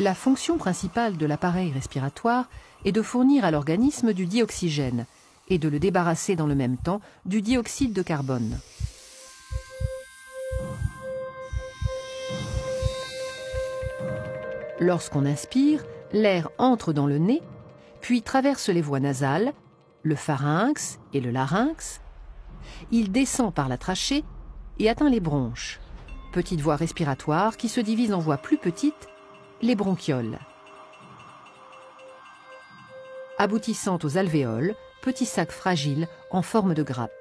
La fonction principale de l'appareil respiratoire est de fournir à l'organisme du dioxygène et de le débarrasser dans le même temps du dioxyde de carbone. Lorsqu'on inspire, l'air entre dans le nez, puis traverse les voies nasales, le pharynx et le larynx. Il descend par la trachée et atteint les bronches, petites voies respiratoires qui se divisent en voies plus petites, les bronchioles. Aboutissant aux alvéoles, petits sacs fragiles en forme de grappe.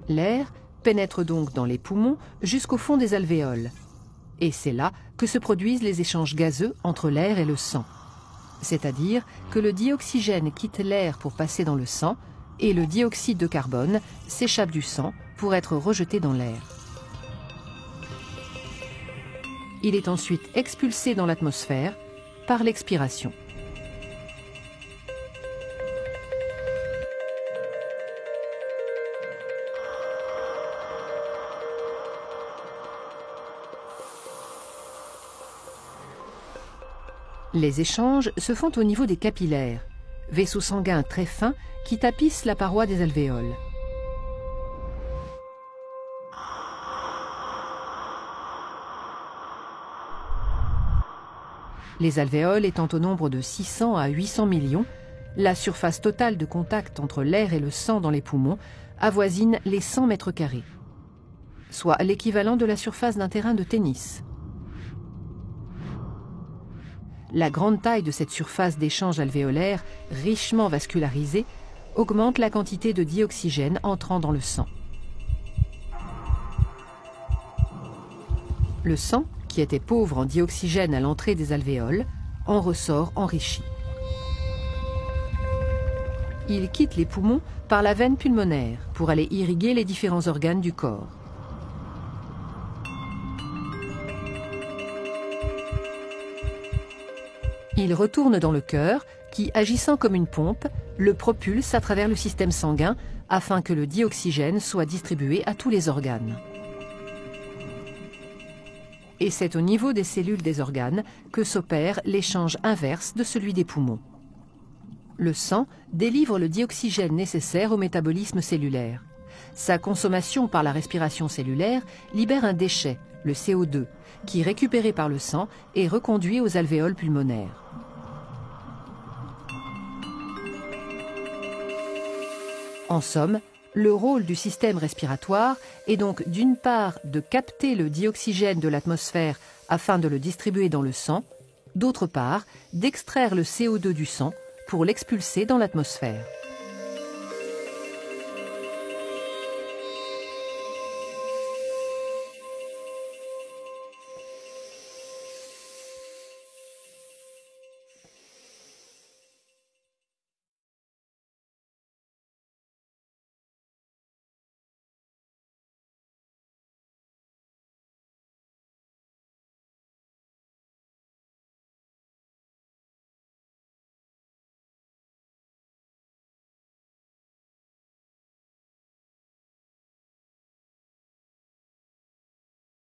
L'air pénètre donc dans les poumons jusqu'au fond des alvéoles. Et c'est là que se produisent les échanges gazeux entre l'air et le sang. C'est-à-dire que le dioxygène quitte l'air pour passer dans le sang et le dioxyde de carbone s'échappe du sang pour être rejeté dans l'air. Il est ensuite expulsé dans l'atmosphère par l'expiration. Les échanges se font au niveau des capillaires, vaisseaux sanguins très fins qui tapissent la paroi des alvéoles. Les alvéoles étant au nombre de 600 à 800 millions, la surface totale de contact entre l'air et le sang dans les poumons avoisine les 100 mètres carrés, soit l'équivalent de la surface d'un terrain de tennis. La grande taille de cette surface d'échange alvéolaire, richement vascularisée, augmente la quantité de dioxygène entrant dans le sang. Le sang, qui était pauvre en dioxygène à l'entrée des alvéoles, en ressort enrichi. Il quitte les poumons par la veine pulmonaire pour aller irriguer les différents organes du corps. Il retourne dans le cœur qui, agissant comme une pompe, le propulse à travers le système sanguin afin que le dioxygène soit distribué à tous les organes. Et c'est au niveau des cellules des organes que s'opère l'échange inverse de celui des poumons. Le sang délivre le dioxygène nécessaire au métabolisme cellulaire. Sa consommation par la respiration cellulaire libère un déchet, le CO2, qui, récupéré par le sang, est reconduit aux alvéoles pulmonaires. En somme, le rôle du système respiratoire est donc d'une part de capter le dioxygène de l'atmosphère afin de le distribuer dans le sang, d'autre part d'extraire le CO2 du sang pour l'expulser dans l'atmosphère.